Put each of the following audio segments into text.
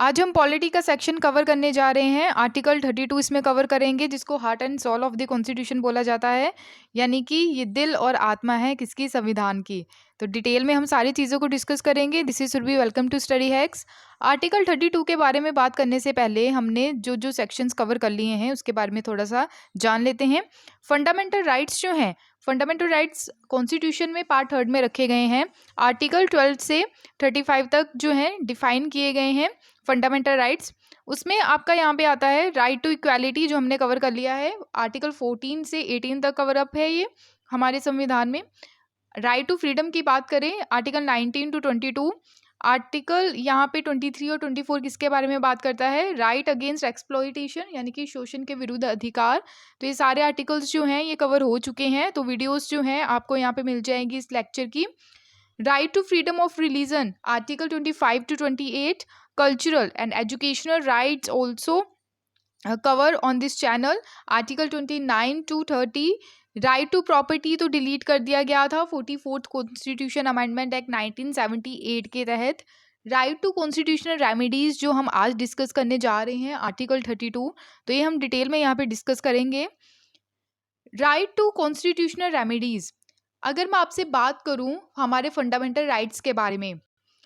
आज हम पॉलिटी का सेक्शन कवर करने जा रहे हैं। आर्टिकल 32 इसमें कवर करेंगे, जिसको heart and soul of the constitution बोला जाता है, यानी कि ये दिल और आत्मा है किसकी, संविधान की। तो डिटेल में हम सारी चीज़ों को डिस्कस करेंगे। This is Surabhi, welcome to study hacks. Article 32 के बारे में बात करने से पहले हमने जो जो सेक्शंस कवर कर लिए हैं उसके बारे में थोड़ा सा जान लेते हैं। फंडामेंटल राइट्स जो हैं, फंडामेंटल राइट्स कॉन्स्टिट्यूशन में पार्ट 3 में रखे गए हैं। आर्टिकल 12 से 35 तक जो है डिफाइन किए गए हैं फंडामेंटल राइट्स। उसमें आपका यहाँ पे आता है राइट टू इक्वालिटी, जो हमने कवर कर लिया है। आर्टिकल 14 से 18 तक कवर अप है ये हमारे संविधान में। राइट टू फ्रीडम की बात करें, आर्टिकल 19 टू 22। आर्टिकल यहाँ पे 23 और 24 किसके बारे में बात करता है, राइट अगेंस्ट एक्सप्लॉइटेशन, यानी कि शोषण के विरुद्ध अधिकार। तो ये सारे आर्टिकल्स जो हैं ये कवर हो चुके हैं। तो वीडियोस जो हैं आपको यहाँ पे मिल जाएंगी इस लेक्चर की। Right to freedom of religion, article 25 to 28। cultural and educational rights also cover on this channel, article 29 to 30। Right to property तो डिलीट कर दिया गया था 44th कॉन्स्टिट्यूशन अमेंडमेंट एक्ट 1978 के तहत। राइट टू कॉन्स्टिट्यूशनल रेमेडीज जो हम आज डिस्कस करने जा रहे हैं, आर्टिकल 32। तो ये हम डिटेल में यहाँ पे डिस्कस करेंगे। राइट टू कॉन्स्टिट्यूशनल रेमेडीज, अगर मैं आपसे बात करूँ हमारे फंडामेंटल राइट्स के बारे में,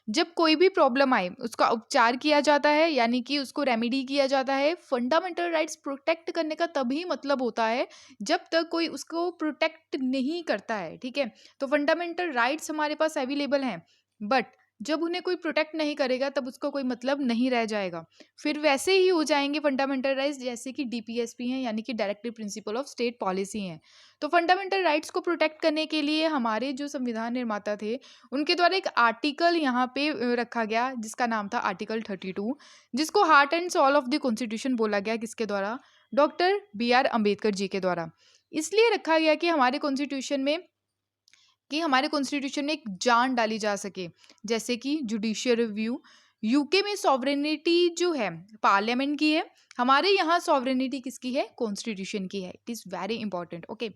जब कोई भी प्रॉब्लम आए उसका उपचार किया जाता है, यानी कि उसको रेमेडी किया जाता है। फंडामेंटल राइट्स प्रोटेक्ट करने का तभी मतलब होता है जब तक कोई उसको प्रोटेक्ट नहीं करता है, ठीक है। तो फंडामेंटल राइट्स हमारे पास अवेलेबल हैं, बट जब उन्हें कोई प्रोटेक्ट नहीं करेगा तब उसका कोई मतलब नहीं रह जाएगा। फिर वैसे ही हो जाएंगे फंडामेंटल राइट्स जैसे कि डीपीएसपी हैं, यानी कि directive principle of state policy हैं। तो फंडामेंटल राइट्स को प्रोटेक्ट करने के लिए हमारे जो संविधान निर्माता थे उनके द्वारा एक आर्टिकल यहाँ पे रखा गया जिसका नाम था आर्टिकल 32, जिसको heart and soul of the constitution बोला गया। किसके द्वारा, डॉक्टर BR अम्बेडकर जी के द्वारा। इसलिए रखा गया कि हमारे कॉन्स्टिट्यूशन में एक जान डाली जा सके, जैसे कि जुडिशियल रिव्यू। यूके में सॉवरेनिटी जो है पार्लियामेंट की है, हमारे यहाँ सॉवरेनिटी किसकी है, कॉन्स्टिट्यूशन की है। It is very important, okay.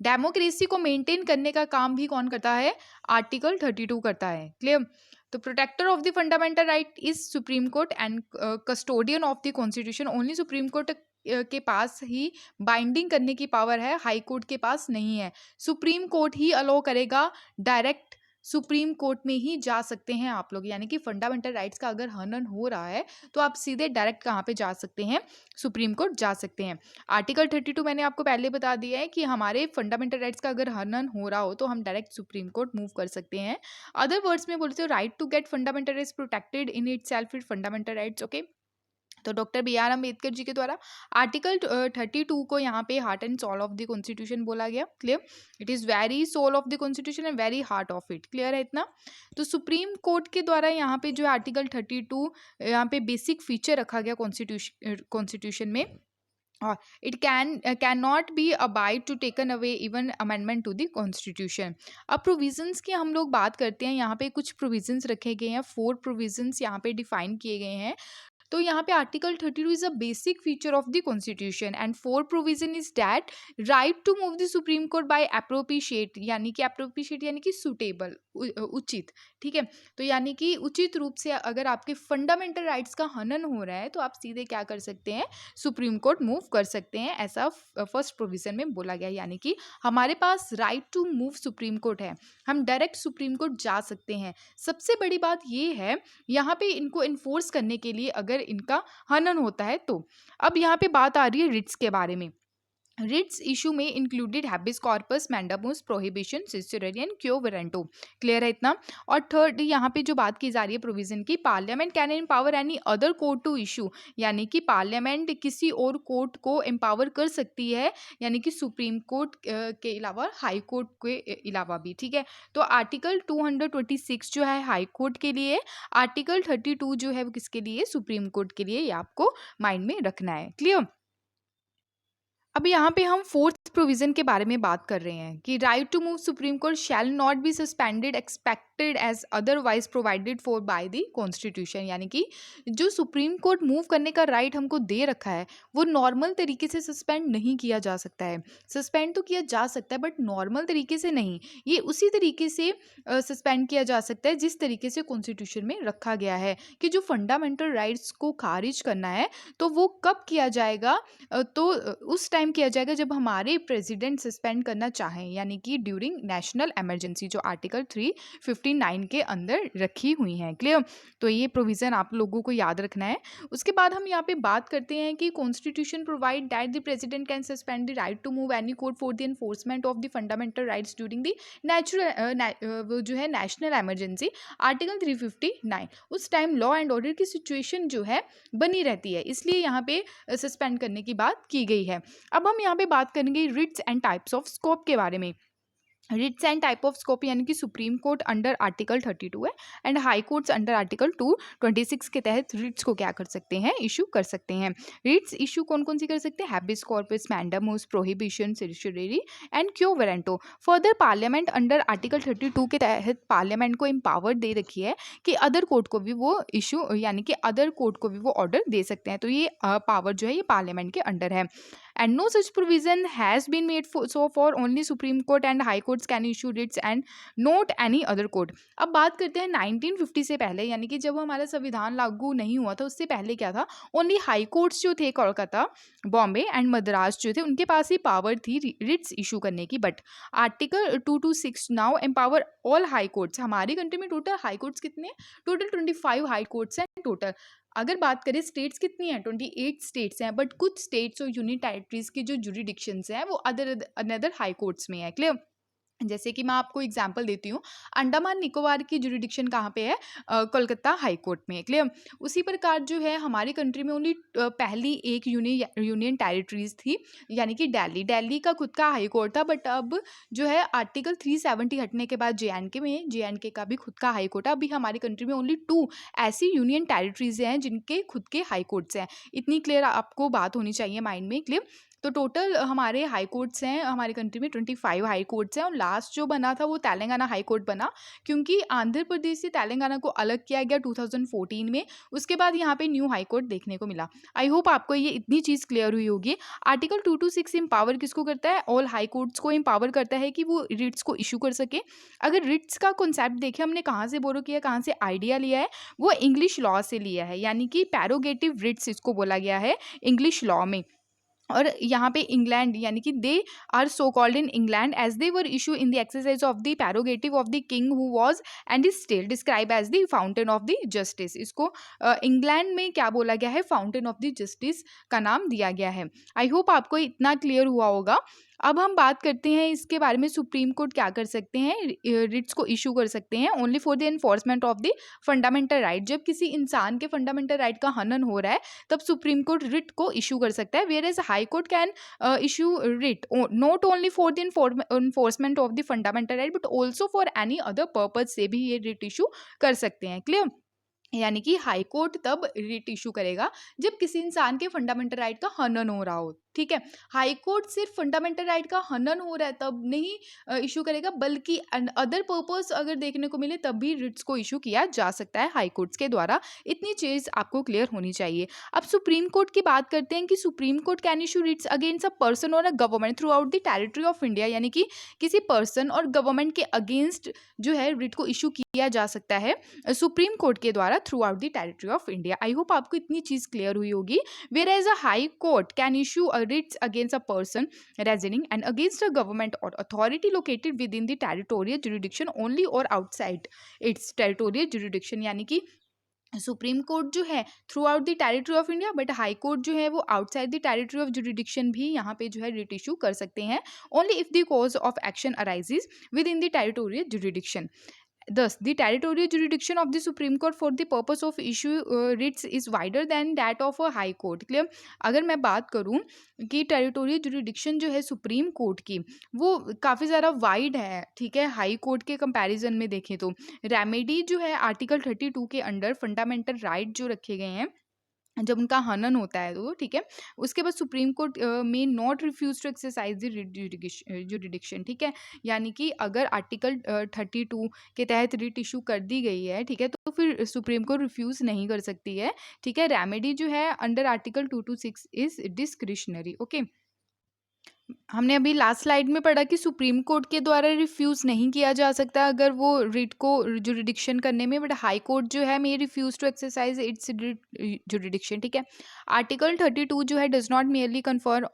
Democracy को मेंटेन करने का काम भी कौन करता है, आर्टिकल 32 करता है। क्लियर। तो protector of the fundamental right is supreme court and custodian of the constitution. Only supreme court के पास ही बाइंडिंग करने की पावर है, हाई कोर्ट के पास नहीं है। सुप्रीम कोर्ट ही अलाउ करेगा, डायरेक्ट सुप्रीम कोर्ट में ही जा सकते हैं आप लोग। यानी कि फंडामेंटल राइट्स का अगर हनन हो रहा है तो आप सीधे डायरेक्ट कहाँ पे जा सकते हैं, सुप्रीम कोर्ट जा सकते हैं। आर्टिकल 32 मैंने आपको पहले बता दिया है कि हमारे फंडामेंटल राइट्स का अगर हनन हो रहा हो तो हम डायरेक्ट सुप्रीम कोर्ट मूव कर सकते हैं। अदर वर्ड्स में बोलते हो, right to get fundamental rights protected in itself is fundamental rights, okay. तो डॉक्टर BR अम्बेडकर जी के द्वारा आर्टिकल 32 को यहाँ पे heart and soul of the constitution बोला गया। Clear. It is very soul of the constitution and very heart of it. Clear है इतना। तो सुप्रीम कोर्ट के द्वारा यहाँ पे जो है आर्टिकल 32 यहाँ पे बेसिक फीचर रखा गया कॉन्स्टिट्यूशन में। It can not be abide to taken away even amendment to the constitution. अब प्रोविजंस की हम लोग बात करते हैं, यहाँ पे कुछ प्रोविजंस रखे गए हैं, 4 प्रोविजंस यहाँ पे डिफाइन किए गए हैं। तो यहाँ पे article 32 is a basic feature of the constitution and 4 provision is that right to move the supreme court by appropriate, यानी कि अप्रोप्रिएट यानी कि सुटेबल, उचित, ठीक है। तो यानी कि उचित रूप से अगर आपके फंडामेंटल राइट्स का हनन हो रहा है तो आप सीधे क्या कर सकते हैं, सुप्रीम कोर्ट मूव कर सकते हैं, ऐसा फर्स्ट प्रोविजन में बोला गया। यानी कि हमारे पास right to move supreme Court है, हम डायरेक्ट सुप्रीम कोर्ट जा सकते हैं। सबसे बड़ी बात ये है यहाँ पे इनको इन्फोर्स करने के लिए अगर इनका हनन होता है तो। अब यहाँ पे बात आ रही है रिट्स के बारे में। रिट्स इशू में included habeas corpus, mandamus, prohibition, certiorari and quo warranto. Clear है इतना। और थर्ड यहाँ पे जो बात की जा रही है प्रोविजन की, parliament can empower any other court to issue, यानी कि पार्लियामेंट किसी और कोर्ट को एम्पावर कर सकती है, यानी कि सुप्रीम कोर्ट के अलावा हाई कोर्ट के अलावा भी, ठीक है। तो आर्टिकल 226 जो है हाई कोर्ट के लिए, आर्टिकल 32 जो है वो किसके लिए, सुप्रीम कोर्ट के लिए। ये आपको माइंड में रखना है। क्लियर। अब यहाँ पे हम फोर्थ प्रोविजन के बारे में बात कर रहे हैं कि right to move supreme court shall not be suspended expected as otherwise provided for by the constitution. यानी कि जो सुप्रीम कोर्ट मूव करने का राइट हमको दे रखा है वो नॉर्मल तरीके से सस्पेंड नहीं किया जा सकता है। सस्पेंड तो किया जा सकता है बट नॉर्मल तरीके से नहीं, ये उसी तरीके से सस्पेंड किया जा सकता है जिस तरीके से कॉन्स्टिट्यूशन में रखा गया है कि जो फंडामेंटल राइट्स को खारिज करना है तो वो कब किया जाएगा, उस टाइम किया जाएगा जब हमारे प्रेसिडेंट सस्पेंड करना चाहें, यानी कि ड्यूरिंग नेशनल इमरजेंसी, जो आर्टिकल 359 के अंदर रखी हुई हैं। क्लियर? तो ये प्रोविज़न आप लोगों को याद रखना है। उसके बाद हम यहाँ पे बात करते हैं कि constitution provide that the president can suspend the right to move any court for the enforcement of the fundamental rights during the वो जो है नेशनल इमरजेंसी, आर्टिकल 359। उस टाइम लॉ एंड ऑर्डर की सिचुएशन जो है बनी रहती है, इसलिए यहाँ पे सस्पेंड करने की बात की गई है। अब हम यहाँ पे बात करेंगे writs and types of scope के बारे में। Writs and type of scope यानी कि सुप्रीम कोर्ट अंडर आर्टिकल 32 है and high courts under article 226 के तहत रिट्स को क्या कर सकते हैं, इशू कर सकते हैं। रिट्स इशू कौन कौन सी कर सकते हैं? Habeas corpus, mandamus, prohibition, certiorari and quo warranto. Further Parliament under article 32 के तहत पार्लियामेंट को एम्पावर दे रखी है कि अदर कोर्ट को भी वो इशू यानी कि अदर कोर्ट को भी वो ऑर्डर दे सकते हैं। तो ये पावर जो है ये पार्लियामेंट के अंडर है। And no such provision has been made so for only Supreme Court and High Courts can issue writs and not any other court। अब बात करते हैं 1950 से पहले, यानी कि जब हमारा संविधान लागू नहीं हुआ था उससे पहले क्या था, ओनली हाई कोर्ट्स जो थे कोलकाता, बॉम्बे एंड मद्रास जो थे उनके पास ही पावर थी रिट्स इशू करने की। But article 226 now empower all high courts. हमारी कंट्री में टोटल हाई कोर्ट्स कितने? टोटल 25 हाई कोर्ट्स हैं टोटल। अगर बात करें स्टेट्स कितनी हैं, 28 स्टेट्स हैं, बट कुछ स्टेट्स और यूनियन टेरिटरीज की जो जुरिडिक्शंस हैं वो अदर हाई कोर्ट्स में है। क्लियर? जैसे कि मैं आपको एग्जांपल देती हूँ, अंडमान निकोबार की जुरिडिक्शन कहाँ पे है? कोलकाता हाई कोर्ट में। क्लियर? उसी प्रकार जो है हमारी कंट्री में ओनली पहली एक यूनियन टेरिटरीज थी, यानी कि दिल्ली का खुद का हाई कोर्ट था। बट अब जो है आर्टिकल 370 हटने के बाद जे.एंड.के का भी खुद का हाई कोर्ट है। अभी हमारी कंट्री में ओनली 2 ऐसी यूनियन टेरिटरीज हैं जिनके खुद के हाई कोर्ट्स हैं। इतनी क्लियर आपको बात होनी चाहिए माइंड में। क्लियर? तो टोटल हमारे हाई कोर्ट्स हैं हमारी कंट्री में 25 हाई कोर्ट्स हैं, और लास्ट जो बना था वो तेलंगाना हाई कोर्ट बना, क्योंकि आंध्र प्रदेश से तेलंगाना को अलग किया गया 2014 में। उसके बाद यहाँ पे न्यू हाई कोर्ट देखने को मिला। आई होप आपको ये इतनी चीज़ क्लियर हुई होगी। आर्टिकल 226 एम्पावर किसको करता है? ऑल हाई कोर्ट्स को एम्पावर करता है कि वो रिट्स को इशू कर सके। अगर रिट्स का कॉन्सेप्ट देखें हमने कहाँ से बोरो किया, कहाँ से आइडिया लिया है, वो इंग्लिश लॉ से लिया है, यानी कि पैरोगेटिव रिट्स इसको बोला गया है इंग्लिश लॉ में। और यहाँ पे इंग्लैंड यानी कि they are so called in England as they were issue in the exercise of the prerogative of the king who was and is still describe as the fountain of the justice. इसको England में क्या बोला गया है? Fountain of the justice का नाम दिया गया है। आई होप आपको इतना क्लियर हुआ होगा। अब हम बात करते हैं इसके बारे में, सुप्रीम कोर्ट क्या कर सकते हैं, रिट्स को इशू कर सकते हैं only for the enforcement of the fundamental right. जब किसी इंसान के फंडामेंटल राइट का हनन हो रहा है तब सुप्रीम कोर्ट रिट को इशू कर सकता है। Whereas high court can issue writ not only for the enforcement of the fundamental right but also for any other purpose से भी ये रिट इशू कर सकते हैं। क्लियर? यानी कि हाई कोर्ट तब रिट इशू करेगा जब किसी इंसान के फंडामेंटल राइट का हनन हो रहा हो। ठीक है? हाई कोर्ट सिर्फ फंडामेंटल राइट का हनन हो रहा है तब नहीं इशू करेगा, बल्कि अदर पर्पस अगर देखने को मिले तब भी रिट्स को इशू किया जा सकता है हाई कोर्ट्स के द्वारा। इतनी चीज आपको क्लियर होनी चाहिए। अब सुप्रीम कोर्ट की बात करते हैं कि supreme Court can issue writs against a person और a government throughout the territory of India. यानी कि किसी पर्सन और गवर्नमेंट के अगेंस्ट जो है रिट को इशू किया जा सकता है सुप्रीम कोर्ट के द्वारा throughout the territory of India. I hope आपको इतनी चीज क्लियर हुई होगी। Whereas a high court can issue a writs against a person residing and against a government or authority located within the territorial jurisdiction only or outside its territorial jurisdiction। यानी कि supreme court जो है through out the territory of India, but high court जो है वो outside the territory of jurisdiction भी यहाँ पे जो है रिट इशू कर सकते हैं only if the cause of action arises with in the territorial jurisdiction. Thus, the territorial jurisdiction of the Supreme Court for the purpose of issue writs is wider than that of a high court। Clear? अगर मैं बात करूं कि territorial jurisdiction जो है supreme court की वो काफ़ी ज़्यादा वाइड है, ठीक है, हाई कोर्ट के कंपैरिजन में देखें तो। रेमेडी जो है आर्टिकल 32 के अंडर फंडामेंटल राइट जो रखे गए हैं जब उनका हनन होता है तो ठीक है, उसके बाद सुप्रीम कोर्ट में not refuse to exercise the jurisdiction, ठीक है। यानी कि अगर आर्टिकल 32 के तहत रिट इशू कर दी गई है, ठीक है, तो फिर सुप्रीम कोर्ट रिफ्यूज नहीं कर सकती है, ठीक है। रेमेडी जो है under article 226 is discretionary. Okay, हमने अभी लास्ट स्लाइड में पढ़ा कि सुप्रीम कोर्ट के द्वारा रिफ्यूज नहीं किया जा सकता अगर वो रिट को जुरिडिक्शन करने में, बट हाई कोर्ट जो है may refuse to exercise its jurisdiction, ठीक है। आर्टिकल 32 जो है does not merely confer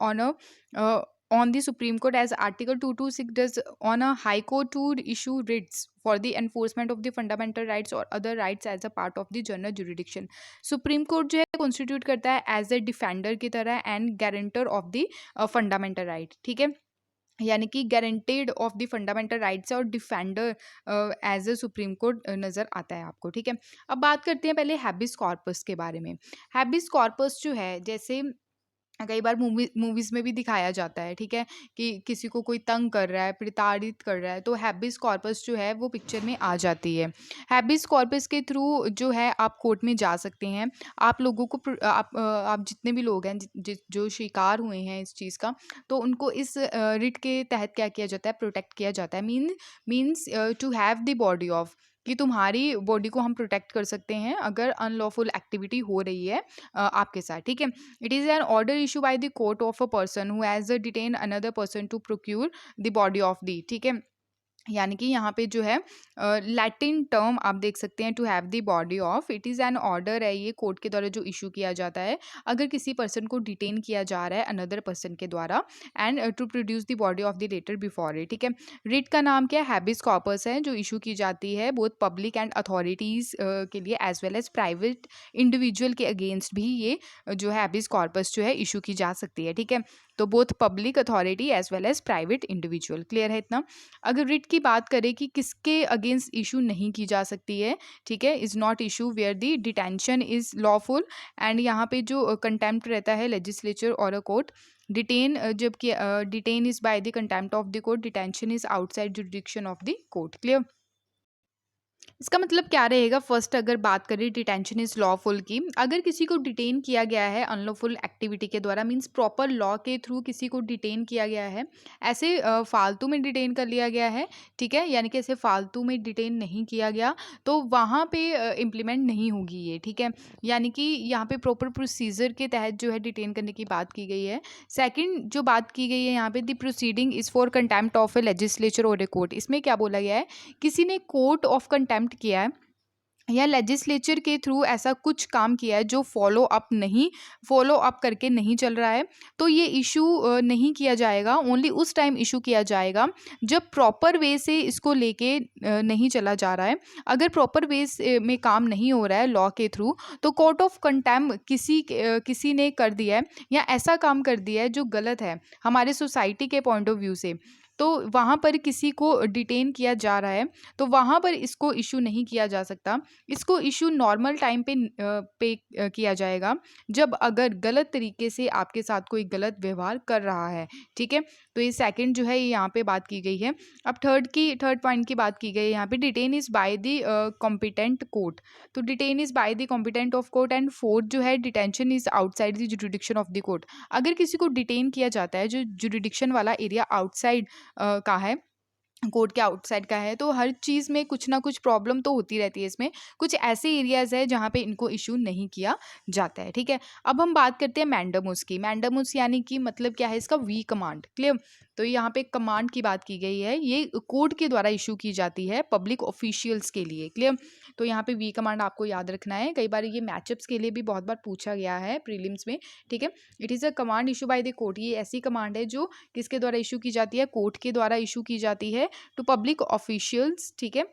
on the Supreme Court as Article 226 does on a High Court to issue writs for the enforcement of the fundamental rights or other rights as a part of the general jurisdiction. Supreme court जो है constitute करता है as a defender की तरह and guarantor of the fundamental right, ठीक है। यानी कि guaranteed of the fundamental rights और defender as a Supreme Court नज़र आता है आपको, ठीक है। अब बात करते हैं पहले हैबिस कॉर्पस के बारे में। हैबिस कॉर्पस जो है, जैसे कई बार मूवीज में भी दिखाया जाता है, ठीक है, कि किसी को कोई तंग कर रहा है, प्रताड़ित कर रहा है, तो हैबिस कॉर्पस जो है वो पिक्चर में आ जाती है। हैबिस कॉर्पस के थ्रू जो है आप कोर्ट में जा सकते हैं। आप लोगों को आप जितने भी लोग हैं जो शिकार हुए हैं इस चीज़ का, तो उनको इस रिट के तहत क्या किया जाता है, प्रोटेक्ट किया जाता है। Means to have the body of, कि तुम्हारी बॉडी को हम प्रोटेक्ट कर सकते हैं अगर अनलॉफुल एक्टिविटी हो रही है आपके साथ, ठीक है। It is an order issue by the court of a person who has detain another person to procure the body of the, ठीक है। यानी कि यहाँ पे जो है लैटिन टर्म आप देख सकते हैं, to have the body of, it is an order है, ये कोर्ट के द्वारा जो इशू किया जाता है अगर किसी पर्सन को डिटेन किया जा रहा है अनदर पर्सन के द्वारा, and to produce the body of the latter before it, ठीक है। रिट का नाम क्या है, हैबिस कॉर्पस है, जो इशू की जाती है बोथ पब्लिक एंड अथॉरिटीज़ के लिए as well as private individual के अगेंस्ट भी ये जो है हैबिस कॉर्पस जो है इशू की जा सकती है, ठीक है। तो both public authority as well as private individual, clear है इतना। अगर रिट की बात करें कि किसके अगेंस्ट इशू नहीं की जा सकती है, ठीक है, is not issue where the detention is lawful, and यहाँ पे जो कंटेम्प्ट रहता है लेजिस्लेचर और अ कोर्ट। डिटेन जबकि detain is by the contempt of the court, detention is outside jurisdiction of the court, clear. इसका मतलब क्या रहेगा, फर्स्ट अगर बात करें डिटेंशन इज लॉफुल की, अगर किसी को डिटेन किया गया है अनलॉफुल एक्टिविटी के द्वारा, मींस प्रॉपर लॉ के थ्रू किसी को डिटेन किया गया है, ऐसे फालतू में डिटेन कर लिया गया है, ठीक है, यानी कि ऐसे फालतू में डिटेन नहीं किया गया, तो वहाँ पे इम्प्लीमेंट नहीं होगी ये, ठीक है। यानी कि यहाँ पे प्रॉपर प्रोसीजर के तहत जो है डिटेन करने की बात की गई है। सेकंड जो बात की गई है यहाँ पे, the proceeding is for contempt of A legislature और ए कोर्ट, इसमें क्या बोला गया है, किसी ने कोर्ट ऑफ कंटेम्प्ट किया है या लेजिस्लेचर के थ्रू ऐसा कुछ काम किया है जो फॉलो अप करके नहीं चल रहा है, तो ये इशू नहीं किया जाएगा। ओनली उस टाइम इशू किया जाएगा जब प्रॉपर वे से इसको लेके नहीं चला जा रहा है। अगर प्रॉपर वे में काम नहीं हो रहा है लॉ के थ्रू, तो कोर्ट ऑफ कंटेम्प्ट किसी ने कर दिया है या ऐसा काम कर दिया है जो गलत है हमारे सोसाइटी के पॉइंट ऑफ व्यू से, तो वहाँ पर किसी को डिटेन किया जा रहा है, तो वहाँ पर इसको इशू नहीं किया जा सकता। इसको इशू नॉर्मल टाइम पे किया जाएगा जब अगर गलत तरीके से आपके साथ कोई गलत व्यवहार कर रहा है, ठीक है। तो ये सेकंड जो है ये यहाँ पे बात की गई है। अब थर्ड पॉइंट की बात की गई है यहाँ पे, detain is by the competent court, तो detain is by the competent of court, and fourth जो है detention is outside the jurisdiction of the court. अगर किसी को डिटेन किया जाता है जो जुरिडिक्शन वाला एरिया आउटसाइड का है, कोर्ट के आउटसाइड का है, तो हर चीज़ में कुछ ना कुछ प्रॉब्लम तो होती रहती है। इसमें कुछ ऐसे एरियाज़ है जहाँ पे इनको इशू नहीं किया जाता है, ठीक है। अब हम बात करते हैं मैंडेमुस की। मैंडेमुस यानी कि मतलब क्या है इसका, वी कमांड, क्लियर। तो यहाँ पे कमांड की बात की गई है, ये कोर्ट के द्वारा इशू की जाती है पब्लिक ऑफिशियल्स के लिए, क्लियर। तो यहाँ पे वी कमांड आपको याद रखना है, कई बार ये मैचअप्स के लिए भी बहुत बार पूछा गया है प्रीलिम्स में, ठीक है। It is a command issue by the court, ये ऐसी कमांड है जो किसके द्वारा इशू की जाती है, कोर्ट के द्वारा इशू की जाती है टू पब्लिक ऑफिशियल्स, ठीक है,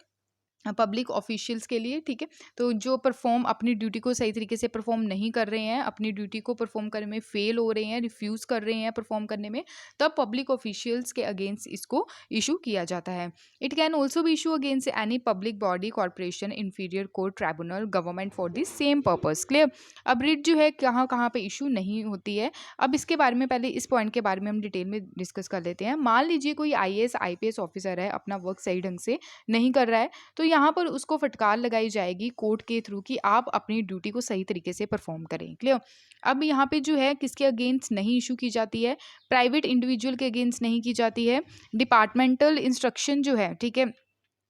पब्लिक ऑफिशियल्स के लिए, ठीक है। तो जो परफॉर्म अपनी ड्यूटी को सही तरीके से परफॉर्म नहीं कर रहे हैं, अपनी ड्यूटी को परफॉर्म करने में फेल हो रहे हैं, रिफ्यूज़ कर रहे हैं परफॉर्म करने में, तब पब्लिक ऑफिशियल्स के अगेंस्ट इसको इशू किया जाता है। It can also be issue against any public body, corporation, inferior court, tribunal, government for the same purpose, clear. अब रिट जो है कहाँ कहाँ पे इशू नहीं होती है, अब इसके बारे में पहले इस पॉइंट के बारे में हम डिटेल में डिस्कस कर लेते हैं। मान लीजिए कोई IAS IPS ऑफिसर है, अपना वर्क सही ढंग से नहीं कर रहा है, तो यहाँ पर उसको फटकार लगाई जाएगी कोर्ट के थ्रू कि आप अपनी ड्यूटी को सही तरीके से परफॉर्म करें। क्लियर? अब यहाँ पे जो है किसके अगेंस्ट नहीं इशू की जाती है, प्राइवेट इंडिविजुअल के अगेंस्ट नहीं की जाती है। डिपार्टमेंटल इंस्ट्रक्शन जो है, ठीक है,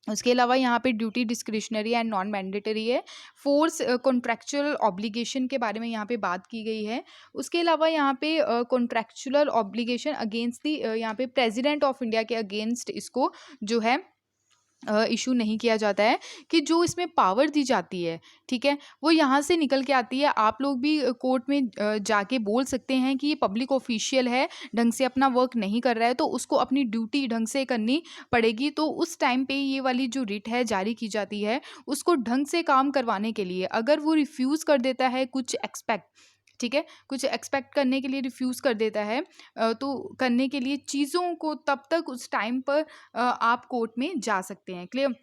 उसके अलावा यहाँ पे duty discretionary and non mandatory है। फोर्स कॉन्ट्रैक्चुअल ऑब्लिगेशन के बारे में यहाँ पे बात की गई है। उसके अलावा यहाँ पे कॉन्ट्रैक्चुअल ऑब्लिगेशन अगेंस्ट दी यहाँ पे प्रेसिडेंट ऑफ इंडिया के अगेंस्ट इसको जो है इशू नहीं किया जाता है कि जो इसमें पावर दी जाती है, ठीक है, वो यहाँ से निकल के आती है। आप लोग भी कोर्ट में जाके बोल सकते हैं कि ये पब्लिक ऑफिशियल है, ढंग से अपना वर्क नहीं कर रहा है, तो उसको अपनी ड्यूटी ढंग से करनी पड़ेगी। तो उस टाइम पे ये वाली जो रिट है जारी की जाती है, उसको ढंग से काम करवाने के लिए। अगर वो रिफ्यूज़ कर देता है कुछ एक्सपेक्ट, ठीक है, कुछ एक्सपेक्ट करने के लिए रिफ्यूज़ कर देता है, तो करने के लिए चीज़ों को तब तक उस टाइम पर आप कोर्ट में जा सकते हैं। क्लियर?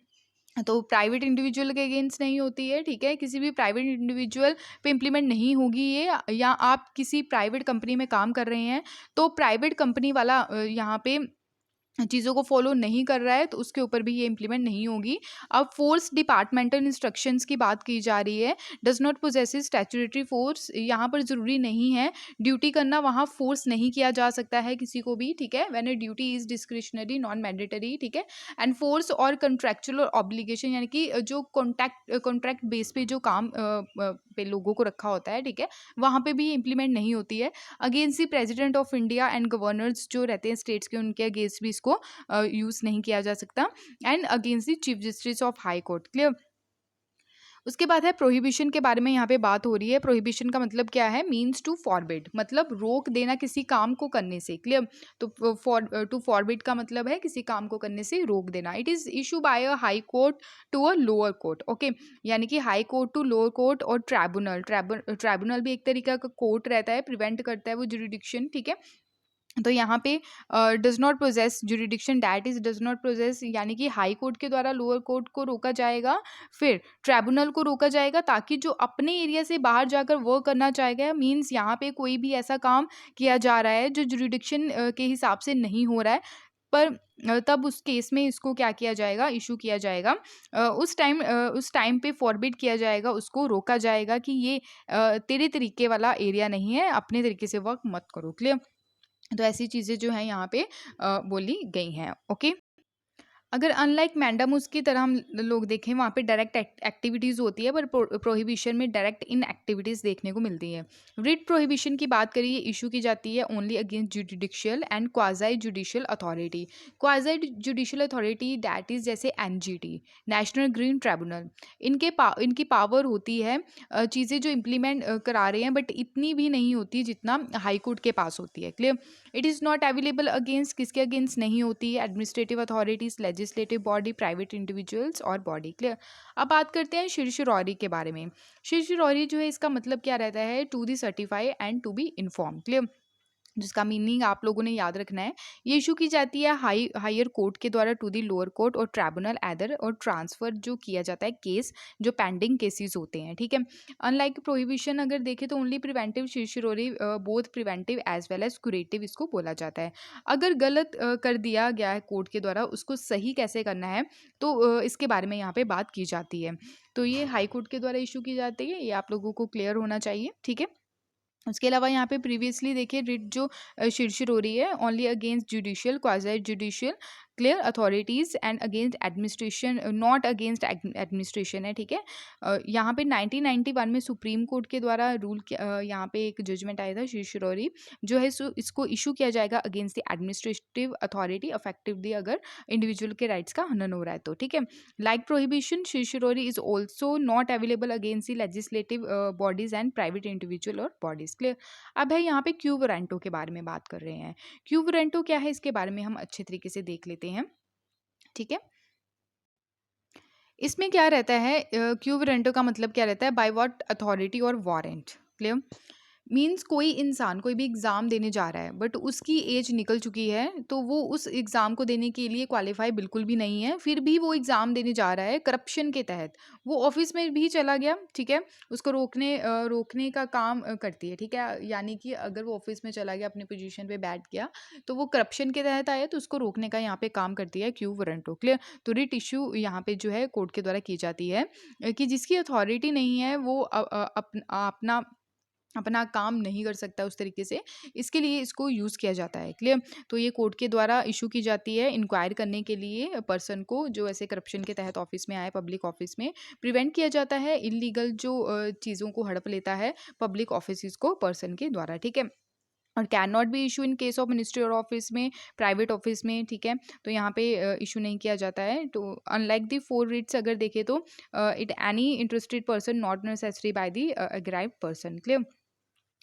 तो प्राइवेट इंडिविजुअल के अगेंस्ट नहीं होती है, ठीक है, किसी भी प्राइवेट इंडिविजुअल पे इम्प्लीमेंट नहीं होगी ये, या आप किसी प्राइवेट कंपनी में काम कर रहे हैं तो प्राइवेट कंपनी वाला यहाँ पे चीज़ों को फॉलो नहीं कर रहा है तो उसके ऊपर भी ये इम्प्लीमेंट नहीं होगी। अब फोर्स डिपार्टमेंटल इंस्ट्रक्शंस की बात की जा रही है। Does not possesses statutory force, यहाँ पर ज़रूरी नहीं है ड्यूटी करना, वहाँ फोर्स नहीं किया जा सकता है किसी को भी, ठीक है, when a duty is discretionary non mandatory, ठीक है। एंड फोर्स और कंट्रैक्चुअल ऑब्लिगेशन यानी कि जो कॉन्ट्रैक्ट बेस पे जो काम पे लोगों को रखा होता है, ठीक है, वहाँ पे भी ये इम्प्लीमेंट नहीं होती है। Against the president of India and governors जो रहते हैं स्टेट्स के, उनके अगेंस्ट भी इसको यूज़ नहीं किया जा सकता। And against the chief justice of high court. Clear? उसके बाद है प्रोहिबिशन के बारे में यहाँ पे बात हो रही है। प्रोहिबिशन का मतलब क्या है? मीन्स टू फॉरबिड, मतलब रोक देना किसी काम को करने से। क्लियर? तो टू फॉरबिड का मतलब है किसी काम को करने से रोक देना। It is issue by a high court to a lower court. Okay, यानी कि high court to lower court, और ट्राइब्यूनल भी एक तरीका का कोर्ट रहता है, प्रिवेंट करता है वो जुरिडिक्शन, ठीक है। तो यहाँ पे does not possess jurisdiction, that is does not possess, यानी कि हाई कोर्ट के द्वारा लोअर कोर्ट को रोका जाएगा, फिर ट्राइब्यूनल को रोका जाएगा, ताकि जो अपने एरिया से बाहर जाकर वर्क करना चाहेगा, मीन्स यहाँ पे कोई भी ऐसा काम किया जा रहा है जो जुरिडिक्शन के हिसाब से नहीं हो रहा है, पर तब उस केस में इसको क्या किया जाएगा? इशू किया जाएगा। उस टाइम पे फॉरबिड किया जाएगा, उसको रोका जाएगा कि ये तेरे तरीके वाला एरिया नहीं है, अपने तरीके से वर्क मत करो। क्लियर? तो ऐसी चीज़ें जो हैं यहाँ पे बोली गई हैं। ओके, अगर अनलाइक मैंडामुस की तरह हम लोग देखें, वहाँ पे डायरेक्ट एक्टिविटीज़ होती है, पर प्रोहिबिशन में डायरेक्ट इन एक्टिविटीज़ देखने को मिलती है। रिट प्रोहिबिशन की बात करिए, इशू की जाती है only against judicial and quasi judicial authority. Quasi judicial authority that is जैसे एनजीटी, नेशनल ग्रीन ट्राइब्यूनल, इनकी पावर होती है चीज़ें जो इम्प्लीमेंट करा रहे हैं, बट इतनी भी नहीं होती जितना हाई कोर्ट के पास होती है। Clear? It is not available against, किसके अगेंस्ट नहीं होती है? Administrative authorities, legislative body, private individuals और बॉडी। क्लियर? अब बात करते हैं शिरशिरौरी के बारे में। शिरशिरौरी जो है, इसका मतलब क्या रहता है? To the certify and to be inform. Clear? जिसका मीनिंग आप लोगों ने याद रखना है। ये इशू की जाती है हायर कोर्ट के द्वारा टू दी लोअर कोर्ट और ट्राइब्यूनल एदर, और ट्रांसफ़र जो किया जाता है केस जो पेंडिंग केसेस होते हैं, ठीक है। अनलाइक प्रोहिबिशन अगर देखें तो only preventive certiorari, both preventive as well as curative इसको बोला जाता है। अगर गलत कर दिया गया है कोर्ट के द्वारा, उसको सही कैसे करना है, तो इसके बारे में यहाँ पे बात की जाती है। तो ये हाई कोर्ट के द्वारा इशू की जाती है, ये आप लोगों को क्लियर होना चाहिए, ठीक है। उसके अलावा यहाँ पे प्रीवियसली देखिए, रिट जो शिरशिर हो रही है only against judicial, quasi judicial, clear authorities and against administration, not against administration है, ठीक है। यहाँ पे 1991 में सुप्रीम कोर्ट के द्वारा यहाँ पे एक जजमेंट आया था शिरशिरोरी जो है, सो इसको इशू किया जाएगा against the administrative authority effectively, अगर इंडिविजुअल के राइट्स का हनन हो रहा है तो, ठीक है। Like prohibition, certiorari is also not available against the legislative bodies and private individual और बॉडीज। क्लियर? अब है यहाँ पे क्यू वारंटो के बारे में बात कर रहे हैं। क्यू वारंटो क्या है, इसके बारे में हम अच्छे तरीके से देख लेते हैं, ठीक है। इसमें क्या रहता है, क्यू वारंटो का मतलब क्या रहता है? बाय व्हाट अथॉरिटी और वारंट। क्लियर? मीन्स कोई इंसान कोई भी एग्ज़ाम देने जा रहा है बट उसकी एज निकल चुकी है, तो वो उस एग्ज़ाम को देने के लिए क्वालिफ़ाई बिल्कुल भी नहीं है, फिर भी वो एग्ज़ाम देने जा रहा है करप्शन के तहत। वो ऑफ़िस में भी चला गया, ठीक है? उसको रोकने का काम करती है, ठीक है? यानी कि अगर वो ऑफ़िस में चला गया, अपनी पोज़ीशन पे बैठ गया, तो वो करप्शन के तहत आया, तो उसको रोकने का यहाँ पे काम करती है क्यू वारंटो, क्लियर? तो रिट इश्यू यहाँ पे जो है कोर्ट के द्वारा की जाती है कि जिसकी अथॉरिटी नहीं है वो अपना अपना काम नहीं कर सकता उस तरीके से, इसके लिए इसको यूज़ किया जाता है, क्लियर? तो ये कोर्ट के द्वारा इश्यू की जाती है इंक्वायर करने के लिए पर्सन को जो ऐसे करप्शन के तहत ऑफिस में आए, पब्लिक ऑफिस में प्रिवेंट किया जाता है इल्लीगल जो चीज़ों को हड़प लेता है पब्लिक ऑफिस को पर्सन के द्वारा, ठीक है? और can not B issue in case of ministry और ऑफिस में, प्राइवेट ऑफिस में, ठीक है? तो यहाँ पे इशू नहीं किया जाता है। तो अनलाइक द फोर रिट्स अगर देखें तो it any interested person not necessary by the aggrieved person, clear?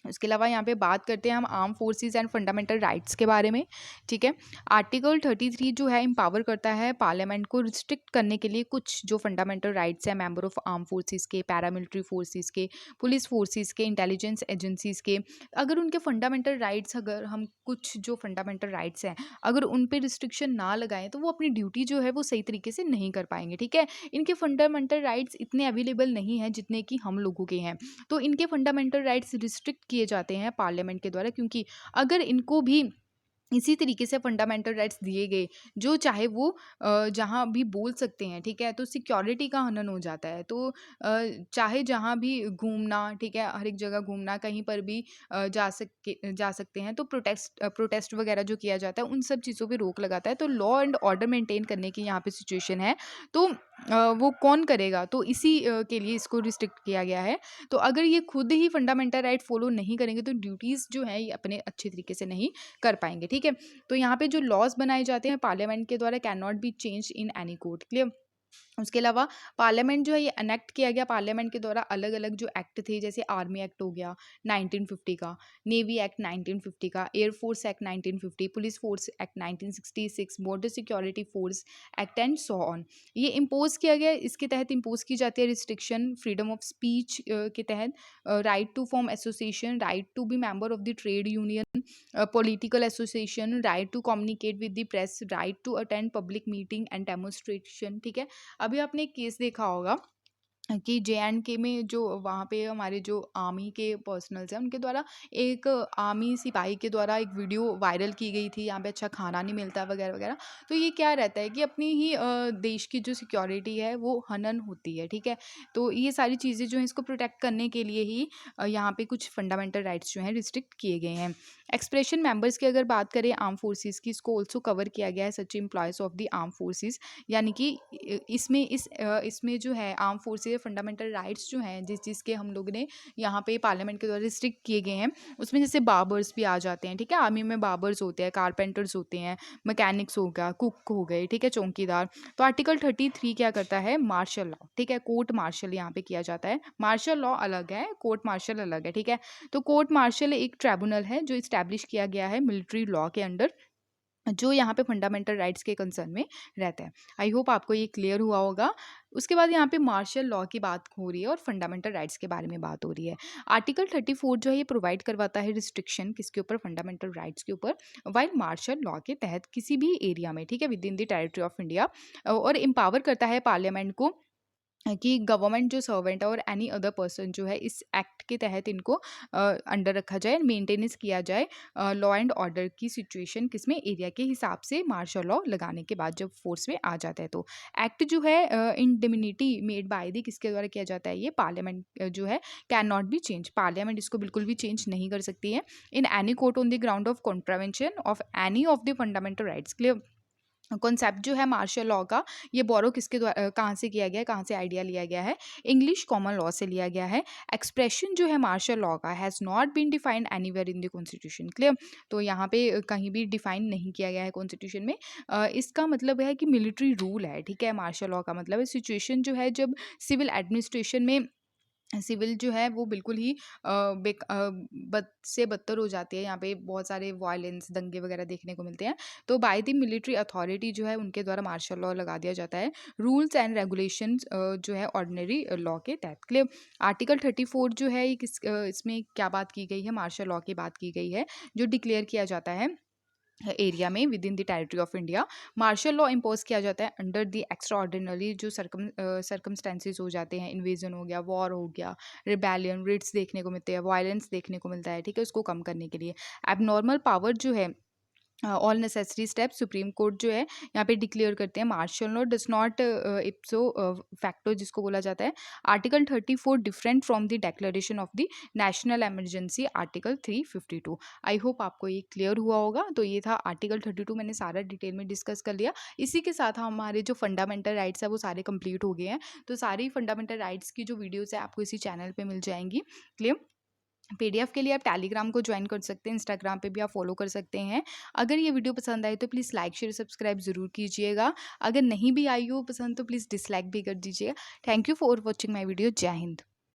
इसके अलावा यहाँ पे बात करते हैं हम arm forces and fundamental rights के बारे में, ठीक है? आर्टिकल 33 जो है एम्पावर करता है पार्लियामेंट को रिस्ट्रिक्ट करने के लिए कुछ जो फंडामेंटल राइट्स हैं मेंबर ऑफ आर्म फोर्सेस के, पैरामिलिट्री फोर्सेस के, पुलिस फोर्सेस के, इंटेलिजेंस एजेंसीज के। अगर उनके फंडामेंटल राइट्स, अगर हम कुछ जो फंडामेंटल राइट्स हैं अगर उन पे रिस्ट्रिक्शन ना लगाएं तो वो अपनी ड्यूटी जो है वो सही तरीके से नहीं कर पाएंगे, ठीक है? इनके फंडामेंटल राइट्स इतने अवेलेबल नहीं हैं जितने कि हम लोगों के हैं, तो इनके फंडामेंटल राइट्स रिस्ट्रिक्ट किए जाते हैं पार्लियामेंट के द्वारा, क्योंकि अगर इनको भी इसी तरीके से फंडामेंटल राइट्स दिए गए जो चाहे वो जहाँ भी बोल सकते हैं, ठीक है? तो सिक्योरिटी का हनन हो जाता है। तो चाहे जहाँ भी घूमना, ठीक है? हर एक जगह घूमना, कहीं पर भी जा सकते हैं। तो प्रोटेस्ट वगैरह जो किया जाता है उन सब चीज़ों पे रोक लगाता है। तो लॉ एंड ऑर्डर मेंटेन करने की यहाँ पे सिचुएशन है, तो वो कौन करेगा? तो इसी के लिए इसको रिस्ट्रिक्ट किया गया है। तो अगर ये खुद ही फंडामेंटल राइट फॉलो नहीं करेंगे तो ड्यूटीज़ जो हैं ये अपने अच्छे तरीके से नहीं कर पाएँगे, ठीक है? तो यहाँ पे जो लॉज़ बनाए जाते हैं पार्लियामेंट के द्वारा can not be changed in any court, clear? उसके अलावा पार्लियामेंट जो है ये एनेक्ट किया गया पार्लियामेंट के द्वारा अलग-अलग जो एक्ट थे, जैसे आर्मी एक्ट हो गया 1950 का, नेवी एक्ट 1950 का, air force act 1950, police force act 1966, border security force act and so on. ये इम्पोज़ किया गया, इसके तहत इम्पोज़ की जाती है रिस्ट्रिक्शन फ्रीडम ऑफ स्पीच के तहत, right to form association, right to be member of the trade union, political association, right to communicate with the press, right to attend public meeting and demonstration, ठीक है? अभी आपने एक case देखा होगा कि जे-एंड-के में जो वहाँ पे हमारे जो आर्मी के पर्सनल्स हैं उनके द्वारा एक आर्मी सिपाही के द्वारा एक वीडियो वायरल की गई थी, यहाँ पे अच्छा खाना नहीं मिलता वगैरह वगैरह। तो ये क्या रहता है कि अपनी ही देश की जो सिक्योरिटी है वो हनन होती है, ठीक है? तो ये सारी चीज़ें जो हैं इसको प्रोटेक्ट करने के लिए ही यहाँ पे कुछ फंडामेंटल राइट्स जो हैं रिस्ट्रिक्ट किए गए हैं। एक्सप्रेशन मेंबर्स की अगर बात करें आर्म फोर्सेस की, इसको ऑल्सो कवर किया गया है such employees of the arm forces, यानी कि इसमें जो है आर्म फोर्सेस फंडामेंटल राइट्स जो हैं जिस चीज़ के हम लोग ने यहाँ पे पार्लियामेंट के द्वारा रिस्ट्रिक्ट किए गए हैं, उसमें जैसे बार्बर्स भी आ जाते हैं, ठीक है? आर्मी में बार्बर्स होते हैं, कारपेंटर्स होते हैं, मैकेनिक्स हो गया, कुक हो गए, ठीक है? चौकीदार। तो आर्टिकल 33 क्या करता है? मार्शल लॉ, ठीक है? कोर्ट मार्शल यहाँ पे किया जाता है। मार्शल लॉ अलग है, कोर्ट मार्शल अलग है, ठीक है? तो कोर्ट मार्शल एक ट्रिब्यूनल है जो इस्टेब्लिश किया गया है मिलिट्री लॉ के अंडर, जो यहाँ पे फंडामेंटल राइट्स के कंसर्न में रहता है। आई होप आपको ये क्लियर हुआ होगा। उसके बाद यहाँ पे मार्शल लॉ की बात हो रही है और फंडामेंटल राइट्स के बारे में बात हो रही है। आर्टिकल 34 जो है ये प्रोवाइड करवाता है रिस्ट्रिक्शन किसके ऊपर? फंडामेंटल राइट्स के ऊपर, वाइल मार्शल लॉ के तहत किसी भी एरिया में, ठीक है, with in the territory of India, और एम्पावर करता है पार्लियामेंट को कि गवर्नमेंट जो सर्वेंट है और एनी अदर पर्सन जो है इस एक्ट के तहत इनको अंडर रखा जाए, मेंटेनेंस किया जाए लॉ एंड ऑर्डर की सिचुएशन किसमें? एरिया के हिसाब से मार्शल लॉ लगाने के बाद जब फोर्स में आ जाता है। तो एक्ट जो है इंडिमिनिटी मेड बाय दी किसके द्वारा किया जाता है? ये पार्लियामेंट जो है can not B change, parliament इसको बिल्कुल भी चेंज नहीं कर सकती है in any court on the ground of contravention of any of the fundamental rights, clear? Concept जो है मार्शल लॉ का ये बोरो किसके द्वारा कहाँ से किया गया है, कहाँ से आइडिया लिया गया है? इंग्लिश कॉमन लॉ से लिया गया है। एक्सप्रेशन जो है मार्शल लॉ का has not been defined anywhere in the constitution, clear? तो यहाँ पे कहीं भी डिफाइन नहीं किया गया है कॉन्स्टिट्यूशन में। इसका मतलब है कि मिलिट्री रूल है, ठीक है? मार्शल लॉ का मतलब है सिचुएशन जो है जब सिविल एडमिनिस्ट्रेशन में सिविल जो है वो बिल्कुल ही बद से बदतर हो जाती है। यहाँ पे बहुत सारे वायलेंस, दंगे वगैरह देखने को मिलते हैं। तो बाय द मिलिट्री अथॉरिटी जो है उनके द्वारा मार्शल लॉ लगा दिया जाता है। रूल्स एंड रेगुलेशंस जो है ऑर्डिनरी लॉ के तहत। क्लियर। आर्टिकल 34 जो है ये इसमें क्या बात की गई है? मार्शल लॉ की बात की गई है, जो डिक्लेयर किया जाता है एरिया में within the territory of India. Martial law impose किया जाता है अंडर द एक्स्ट्रा ऑर्डिनरी जो सरकमस्टेंसेज हो जाते हैं। इन्वेजन हो गया, वॉर हो गया, रिबेलियन, रेट्स देखने को मिलते हैं, वायलेंस देखने को मिलता है, ठीक है, उसको कम करने के लिए। एबनॉर्मल पावर जो है, all necessary step supreme court जो है यहाँ पे डिक्लेयर करते हैं। Martial law does not ipso facto जिसको बोला जाता है। Article 34 different from the declaration of the national emergency article 352। I hope आपको ये क्लियर हुआ होगा। तो ये था आर्टिकल 32, मैंने सारा डिटेल में डिस्कस कर लिया। इसी के साथ हमारे जो फंडामेंटल राइट्स है वो सारे कंप्लीट हो गए हैं। तो सारी फंडामेंटल राइट्स की जो वीडियोज़ है आपको इसी चैनल पर मिल जाएंगी। क्लियर। पीडीएफ के लिए आप टेलीग्राम को ज्वाइन कर सकते हैं, इंस्टाग्राम पे भी आप फॉलो कर सकते हैं। अगर ये वीडियो पसंद आए तो प्लीज़ लाइक शेयर सब्सक्राइब ज़रूर कीजिएगा। अगर नहीं भी आई हो पसंद तो प्लीज़ डिसलाइक भी कर दीजिएगा। Thank you for watching my video. जय हिंद।